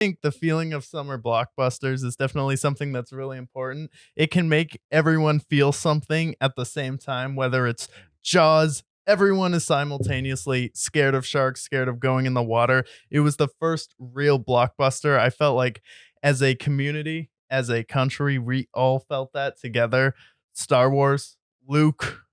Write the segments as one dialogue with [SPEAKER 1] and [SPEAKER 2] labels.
[SPEAKER 1] think the feeling of summer blockbusters is definitely something that's really important. It can make everyone feel something at the same time, whether it's Jaws. Everyone is simultaneously scared of sharks, scared of going in the water. It was the first real blockbuster. I felt like as a community, as a country, we all felt that together. Star Wars, Luke,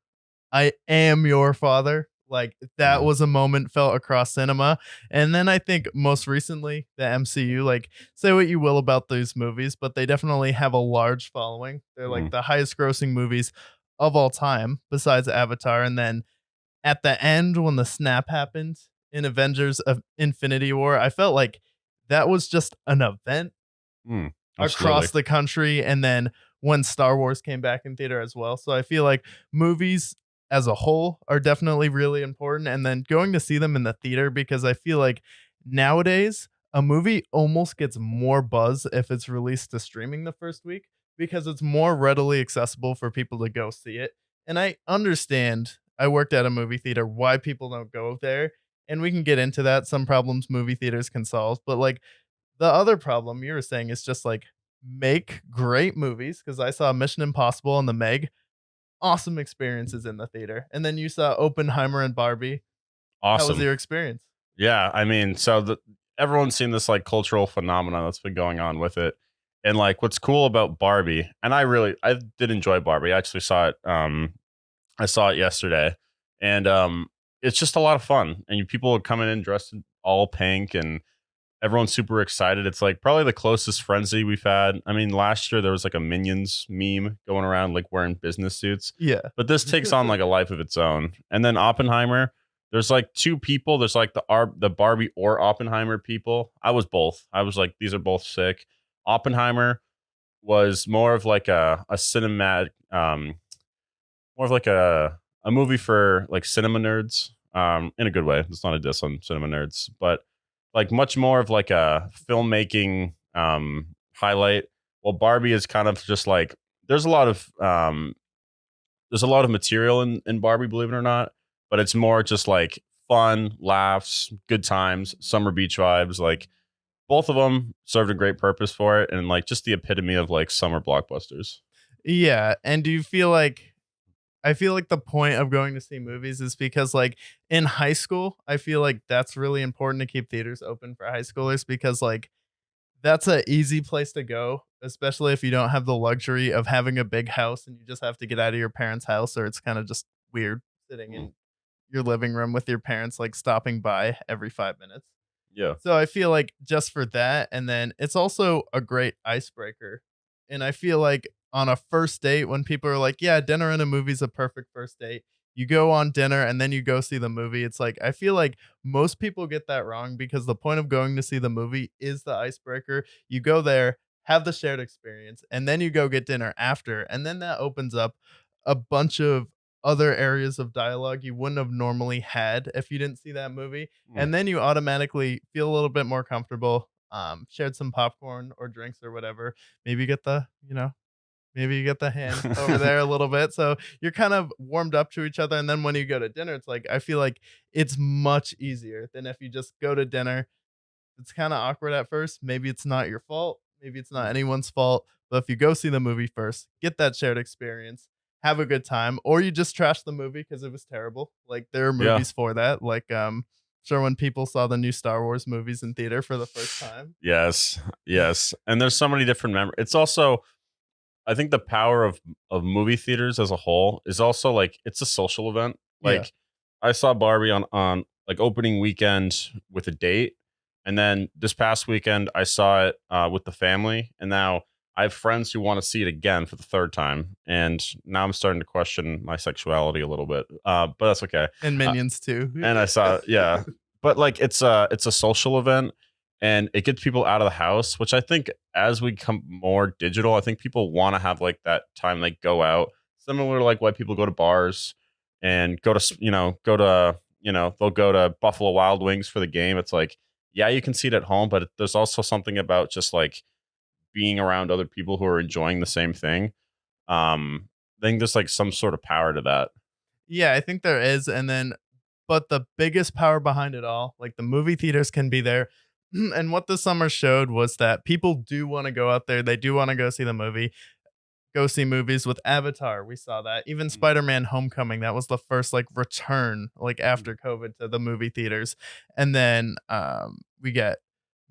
[SPEAKER 1] I am your father. Like that
[SPEAKER 2] Mm,
[SPEAKER 1] was a moment felt across cinema. And then I think most recently the MCU, like say what you will about those movies, but they definitely have a large following. They're like
[SPEAKER 2] mm.
[SPEAKER 1] the highest grossing movies of all time besides Avatar. And then at the end when the snap happened in Avengers of Infinity War, I felt like that was just an event
[SPEAKER 2] Absolutely.
[SPEAKER 1] across the country. And then when Star Wars came back in theater as well. So I feel like movies as a whole are definitely really important. And then going to see them in the theater, because I feel like nowadays a movie almost gets more buzz if it's released to streaming the first week because it's more readily accessible for people to go see it. And I understand, I worked at a movie theater, why people don't go there. And we can get into that. Some problems movie theaters can solve, but like the other problem you were saying is just like make great movies, because I saw Mission Impossible and The Meg, awesome experiences in the theater. And then you saw Oppenheimer and Barbie. How was
[SPEAKER 2] Awesome.
[SPEAKER 1] your experience?
[SPEAKER 2] Yeah, I mean, so everyone's seen this like cultural phenomenon that's been going on with it. And like what's cool about Barbie, and I did enjoy Barbie. I actually saw it I saw it yesterday. And it's just a lot of fun. And people are coming in dressed in all pink and everyone's super excited. It's like probably the closest frenzy we've had. I mean, last year there was like a Minions meme going around like wearing business suits,
[SPEAKER 1] Yeah.
[SPEAKER 2] but this takes on like a life of its own. And then Oppenheimer, there's like two people. There's like the Barbie or Oppenheimer people. I was both. I was like, these are both sick. Oppenheimer was more of like a cinematic, more of like a movie for like cinema nerds, in a good way. It's not a diss on cinema nerds, but like much more of like a filmmaking highlight. Well, Barbie is kind of just like there's a lot of there's a lot of material in Barbie, believe it or not, but it's more just like fun, laughs, good times, summer beach vibes. Like both of them served a great purpose for it, and like just the epitome of like summer blockbusters.
[SPEAKER 1] Yeah. And do you feel like I feel like the point of going to see movies is because like in high school, I feel like that's really important to keep theaters open for high schoolers, because like that's a easy place to go, especially if you don't have the luxury of having a big house and you just have to get out of your parents' house, or it's kind of just weird sitting
[SPEAKER 2] Mm,
[SPEAKER 1] in your living room with your parents, like stopping by every 5 minutes.
[SPEAKER 2] yeah.
[SPEAKER 1] So I feel like just for that, and then it's also a great icebreaker. And I feel like on a first date, when people are like, yeah, dinner and a movie's a perfect first date, you go on dinner and then you go see the movie. It's like, I feel like most people get that wrong, because the point of going to see the movie is the icebreaker. You go there, have the shared experience, and then you go get dinner after. And then that opens up a bunch of other areas of dialogue you wouldn't have normally had if you didn't see that movie.
[SPEAKER 2] Mm.
[SPEAKER 1] And then you automatically feel a little bit more comfortable, shared some popcorn or drinks or whatever. Maybe get the, maybe you get the hand over there a little bit. So you're kind of warmed up to each other. And then when you go to dinner, it's like, I feel like it's much easier than if you just go to dinner. It's kind of awkward at first. Maybe it's not your fault. Maybe it's not anyone's fault. But if you go see the movie first, get that shared experience, have a good time, or you just trash the movie because it was terrible. Like there are
[SPEAKER 2] Yeah.
[SPEAKER 1] movies for that. Like sure, when people saw the new Star Wars movies in theater for the first time.
[SPEAKER 2] Yes. Yes. And there's so many different It's also, I think the power of movie theaters as a whole is also like it's a social event.
[SPEAKER 1] Yeah.
[SPEAKER 2] Like I saw Barbie on like opening weekend with a date, and then this past weekend I saw it with the family, and now I have friends who want to see it again for the third time, and now I'm starting to question my sexuality a little bit. But that's okay.
[SPEAKER 1] And
[SPEAKER 2] Uh,
[SPEAKER 1] Minions too.
[SPEAKER 2] and I saw, yeah, but like it's a social event, and it gets people out of the house, which I think as we become more digital, I think people want to have like that time they go out, similar to like why people go to bars and they'll go to Buffalo Wild Wings for the game. It's like, yeah, you can see it at home, but there's also something about just like being around other people who are enjoying the same thing. I think there's like some sort of power to that.
[SPEAKER 1] Yeah, I think there is. And then, but the biggest power behind it all, like the movie theaters can be there. And what the summer showed was that people do want to go out there. They do want to go see the movie, go see movies. With Avatar, we saw that. Even
[SPEAKER 2] Mm,
[SPEAKER 1] Spider-Man Homecoming, that was the first like return like
[SPEAKER 2] mm,
[SPEAKER 1] after COVID to the movie theaters. And then we get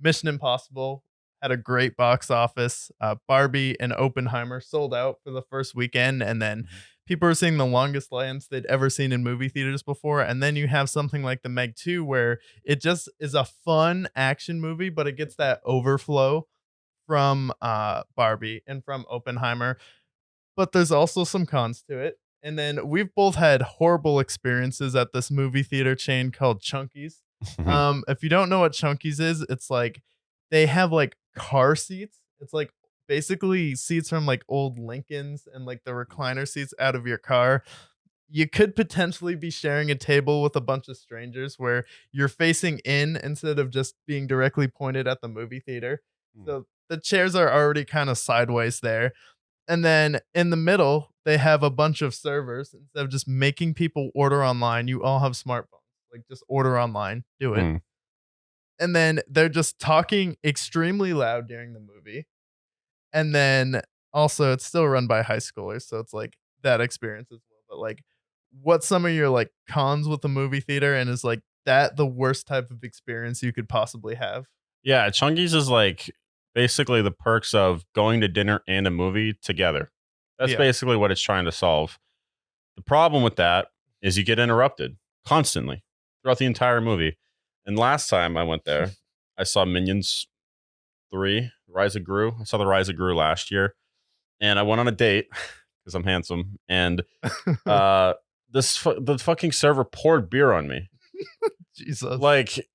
[SPEAKER 1] Mission Impossible had a great box office. Barbie and Oppenheimer sold out for the first weekend, and then
[SPEAKER 2] mhm,
[SPEAKER 1] people are seeing the longest lines they'd ever seen in movie theaters before. And then you have something like the Meg 2 where it just is a fun action movie, but it gets that overflow from Barbie and from Oppenheimer, but there's also some cons to it. And then we've both had horrible experiences at this movie theater chain called Chunky's.
[SPEAKER 2] mhm,
[SPEAKER 1] If you don't know what Chunky's is, it's like they have like car seats. It's like basically seats from like old Lincolns and like the recliner seats out of your car. You could potentially be sharing a table with a bunch of strangers where you're facing in instead of just being directly pointed at the movie theater.
[SPEAKER 2] mm,
[SPEAKER 1] So the chairs are already kind of sideways there. And then in the middle, they have a bunch of servers. Instead of just making people order online, you all have smartphones. Like just order online, do it.
[SPEAKER 2] mm.
[SPEAKER 1] And then they're just talking extremely loud during the movie. And then also it's still run by high schoolers, so it's like that experience as well. But like what's some of your like cons with the movie theater, and is like that the worst type of experience you could possibly have?
[SPEAKER 2] Yeah, Chungies is like basically the perks of going to dinner and a movie together. That's
[SPEAKER 1] Yeah.
[SPEAKER 2] basically what it's trying to solve. The problem with that is you get interrupted constantly throughout the entire movie. And last time I went there, I saw Minions 3, Rise of Gru. I saw the Rise of Gru last year. And I went on a date because I'm handsome. And uh, the fucking server poured beer on me.
[SPEAKER 1] Jesus.
[SPEAKER 2] Like,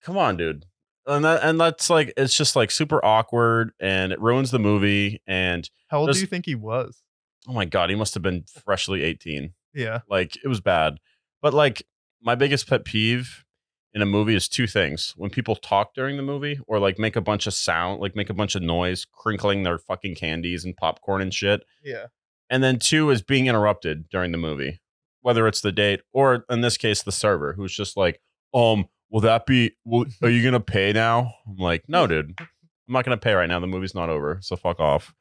[SPEAKER 2] come on, dude. And that's like it's just like super awkward and it ruins the movie. And
[SPEAKER 1] How old do
[SPEAKER 2] there's
[SPEAKER 1] you think he was?
[SPEAKER 2] oh my god, he must have been freshly 18.
[SPEAKER 1] Yeah.
[SPEAKER 2] Like it was bad. But like my biggest pet peeve in a movie is two things. When people talk during the movie or like make a bunch of sound, like make a bunch of noise, crinkling their fucking candies and popcorn and shit.
[SPEAKER 1] Yeah.
[SPEAKER 2] And then two is being interrupted during the movie, whether it's the date or in this case the server who's just like, will that be are you gonna pay now? I'm like, no, dude. I'm not gonna pay right now. The movie's not over. So fuck off.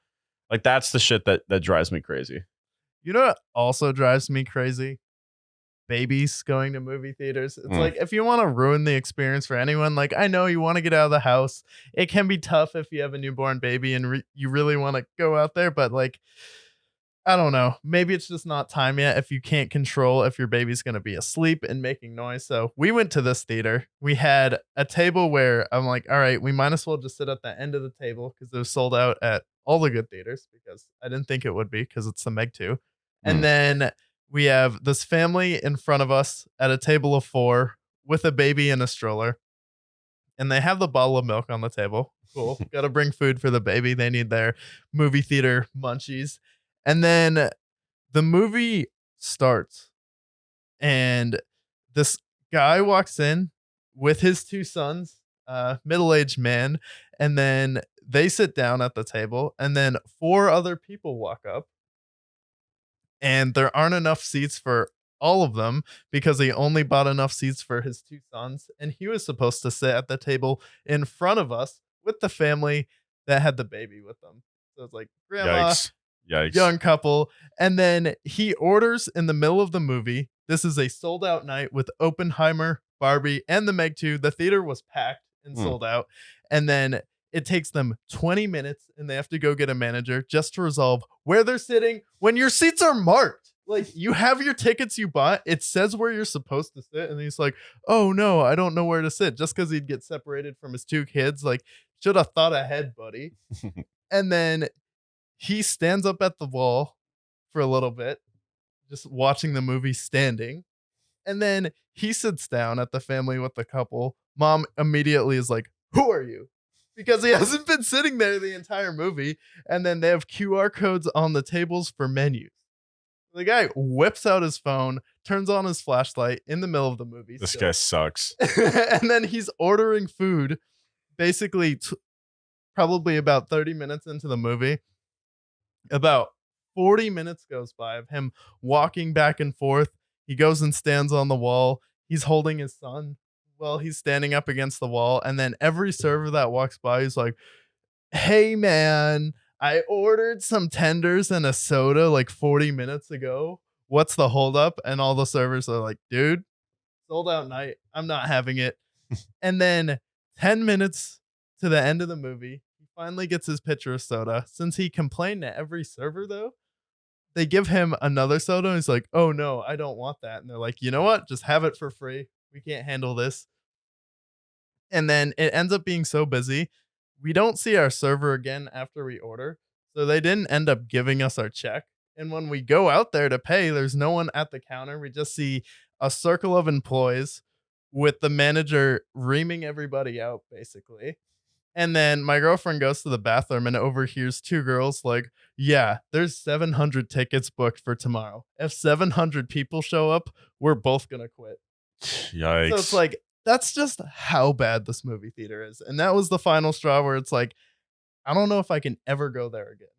[SPEAKER 2] Like that's the shit that drives me crazy.
[SPEAKER 1] You know what also drives me crazy? Babies going to movie theaters. It's
[SPEAKER 2] Mm,
[SPEAKER 1] like if you want to ruin the experience for anyone, like I know you want to get out of the house. It can be tough if you have a newborn baby and you really want to go out there, but like I don't know. Maybe it's just not time yet if you can't control if your baby's going to be asleep and making noise. So we went to this theater. We had a table where I'm like, all right, we might as well just sit at the end of the table because it was sold out at all the good theaters because I didn't think it would be because it's the Meg 2. And
[SPEAKER 2] mm,
[SPEAKER 1] then we have this family in front of us at a table of four with a baby in a stroller. And they have the bottle of milk on the table. Cool. Got to bring food for the baby. They need their movie theater munchies. And then the movie starts and this guy walks in with his two sons, middle-aged man, and then they sit down at the table and then four other people walk up and there aren't enough seats for all of them because he only bought enough seats for his two sons and he was supposed to sit at the table in front of us with the family that had the baby with them. So it's like grandma,
[SPEAKER 2] yikes. Yikes.
[SPEAKER 1] young couple, and then he orders in the middle of the movie. This is a sold out night with Oppenheimer, Barbie, and the Meg 2. The theater was packed and
[SPEAKER 2] Mm.
[SPEAKER 1] sold out. And then it takes them 20 minutes and they have to go get a manager just to resolve where they're sitting when your seats are marked. Like you have your tickets you bought, it says where you're supposed to sit, and he's like, "Oh no, I don't know where to sit." Just because he'd get separated from his two kids, like should have thought ahead, buddy. And then he stands up at the wall for a little bit, just watching the movie standing. And then he sits down at the family with the couple. Mom immediately is like, "Who are you?" Because he hasn't been sitting there the entire movie. And then they have QR codes on the tables for menus. The guy whips out his phone, turns on his flashlight in the middle of the movie.
[SPEAKER 2] This
[SPEAKER 1] Still.
[SPEAKER 2] guy sucks.
[SPEAKER 1] And then he's ordering food basically probably about 30 minutes into the movie. About 40 minutes goes by of him walking back and forth. He goes and stands on the wall. He's holding his son Well, he's standing up against the wall, and then every server that walks by is like, "Hey, man, I ordered some tenders and a soda like 40 minutes ago. What's the holdup?" And all the servers are like, "Dude, sold out night. I'm not having it." And then 10 minutes to the end of the movie, he finally gets his pitcher of soda. Since he complained to every server, though, they give him another soda. And he's like, "Oh, no, I don't want that." And they're like, "You know what? Just have it for free. We can't handle this." And then it ends up being so busy, we don't see our server again after we order. So they didn't end up giving us our check. And when we go out there to pay, there's no one at the counter. We just see a circle of employees with the manager reaming everybody out, basically. And then my girlfriend goes to the bathroom and overhears two girls like, "Yeah, there's 700 tickets booked for tomorrow. If 700 people show up, we're both going to quit." So it's
[SPEAKER 2] Yikes.
[SPEAKER 1] like, that's just how bad this movie theater is. And that was the final straw where it's like, I don't know if I can ever go there again.